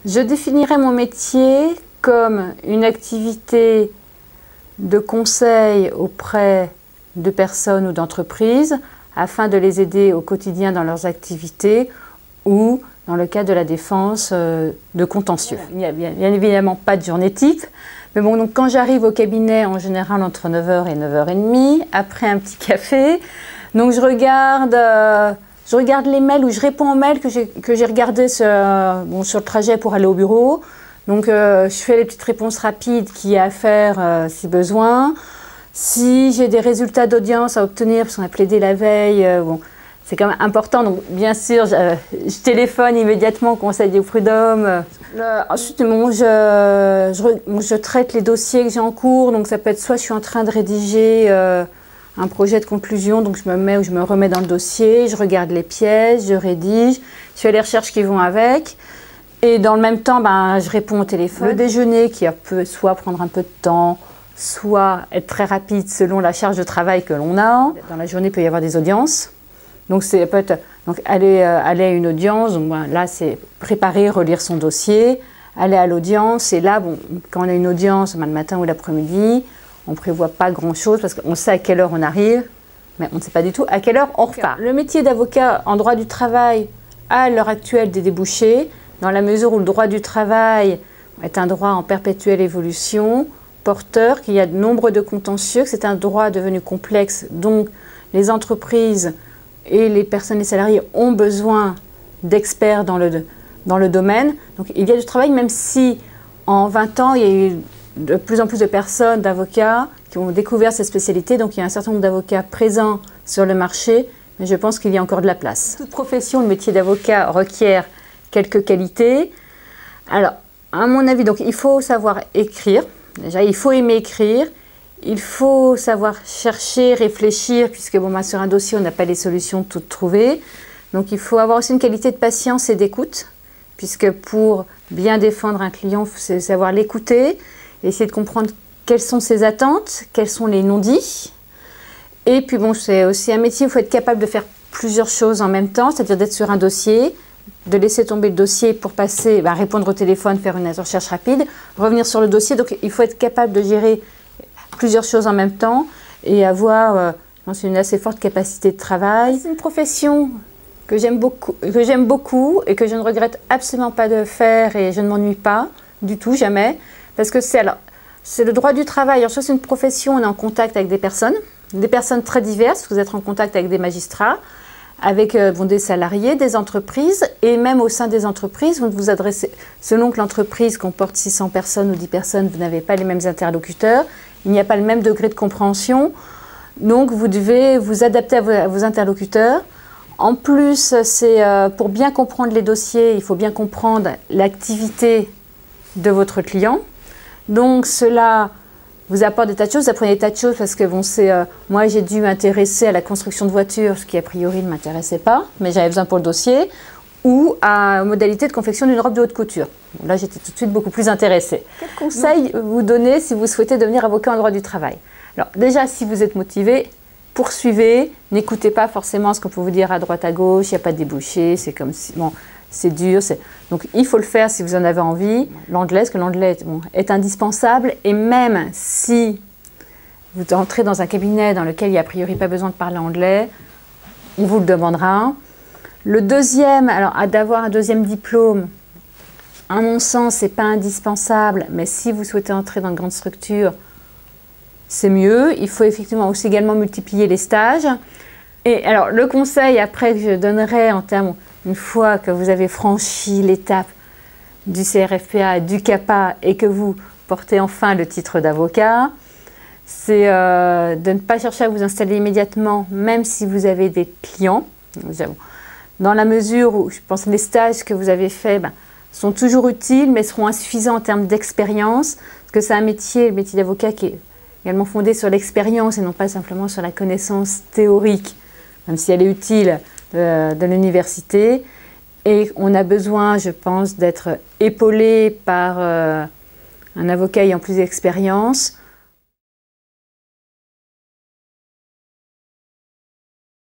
Je définirais mon métier comme une activité de conseil auprès de personnes ou d'entreprises afin de les aider au quotidien dans leurs activités ou dans le cadre de la défense de contentieux. Il n'y a bien évidemment pas de journée type, mais bon, donc quand j'arrive au cabinet, en général entre 9 h et 9 h 30, après un petit café, donc je regarde les mails ou je réponds aux mails que j'ai regardés sur le trajet pour aller au bureau. Donc je fais les petites réponses rapides qu'il y a à faire si besoin. Si j'ai des résultats d'audience à obtenir, parce qu'on a plaidé la veille, c'est quand même important. Donc bien sûr, je téléphone immédiatement au conseil des prud'hommes. Ensuite, je traite les dossiers que j'ai en cours. Donc ça peut être soit je suis en train de rédiger un projet de conclusion, donc je me remets dans le dossier, je regarde les pièces, je rédige, je fais les recherches qui vont avec. Et dans le même temps, je réponds au téléphone. Le déjeuner qui peut soit prendre un peu de temps, soit être très rapide selon la charge de travail que l'on a. Dans la journée, il peut y avoir des audiences. Donc, aller à une audience, donc, là, c'est préparer, relire son dossier, aller à l'audience. Et là, quand on a une audience le matin ou l'après-midi, on ne prévoit pas grand-chose parce qu'on sait à quelle heure on arrive, mais on ne sait pas du tout à quelle heure on repart. Le métier d'avocat en droit du travail a à l'heure actuelle des débouchés, dans la mesure où le droit du travail est un droit en perpétuelle évolution, porteur, qu'il y a de nombre de contentieux, que c'est un droit devenu complexe, donc les entreprises et les personnes, les salariés ont besoin d'experts dans le domaine. Donc il y a du travail, même si en 20 ans, il y a eu de plus en plus de personnes, d'avocats, qui ont découvert cette spécialité. Donc il y a un certain nombre d'avocats présents sur le marché, mais je pense qu'il y a encore de la place. Toute profession, le métier d'avocat requiert quelques qualités. Alors, à mon avis, donc, il faut savoir écrire. Déjà, il faut aimer écrire. Il faut savoir chercher, réfléchir, puisque sur un dossier, on n'a pas les solutions toutes trouvées. Donc, il faut avoir aussi une qualité de patience et d'écoute, puisque pour bien défendre un client, il faut savoir l'écouter, essayer de comprendre quelles sont ses attentes, quels sont les non-dits. Et puis, c'est aussi un métier où il faut être capable de faire plusieurs choses en même temps, c'est-à-dire d'être sur un dossier, de laisser tomber le dossier pour passer, répondre au téléphone, faire une recherche rapide, revenir sur le dossier. Donc, il faut être capable de gérer plusieurs choses en même temps et avoir, je pense, une assez forte capacité de travail. C'est une profession que j'aime beaucoup et que je ne regrette absolument pas de faire et je ne m'ennuie pas du tout, jamais. Parce que c'est le droit du travail. Alors, c'est une profession, on est en contact avec des personnes très diverses. Vous êtes en contact avec des magistrats, avec des salariés, des entreprises, et même au sein des entreprises, vous vous adressez, selon que l'entreprise comporte 600 personnes ou 10 personnes, vous n'avez pas les mêmes interlocuteurs, il n'y a pas le même degré de compréhension, donc vous devez vous adapter à vos interlocuteurs. En plus, pour bien comprendre les dossiers, il faut bien comprendre l'activité de votre client, donc cela vous apporte des tas de choses, vous apprenez des tas de choses parce que moi j'ai dû m'intéresser à la construction de voitures, ce qui a priori ne m'intéressait pas, mais j'avais besoin pour le dossier, ou aux modalités de confection d'une robe de haute couture. Bon, là j'étais tout de suite beaucoup plus intéressée. Quel conseil vous donnez si vous souhaitez devenir avocat en droit du travail? Alors déjà, si vous êtes motivé, poursuivez, n'écoutez pas forcément ce qu'on peut vous dire à droite à gauche, il n'y a pas de débouché, c'est comme si... c'est dur, donc il faut le faire si vous en avez envie. L'anglais, parce que l'anglais est indispensable, et même si vous entrez dans un cabinet dans lequel il n'y a a priori pas besoin de parler anglais, on vous le demandera. Le deuxième, alors d'avoir un deuxième diplôme, à mon sens, c'est pas indispensable, mais si vous souhaitez entrer dans de grandes structures, c'est mieux. Il faut effectivement aussi également multiplier les stages. Et alors le conseil après que je donnerai en termes, une fois que vous avez franchi l'étape du CRFPA, du CAPA et que vous portez enfin le titre d'avocat, c'est de ne pas chercher à vous installer immédiatement, même si vous avez des clients. Dans la mesure où, je pense que les stages que vous avez faits sont toujours utiles, mais seront insuffisants en termes d'expérience, parce que c'est un métier, le métier d'avocat, qui est également fondé sur l'expérience et non pas simplement sur la connaissance théorique, même si elle est utile, de l'université. Et on a besoin, je pense, d'être épaulé par un avocat ayant plus d'expérience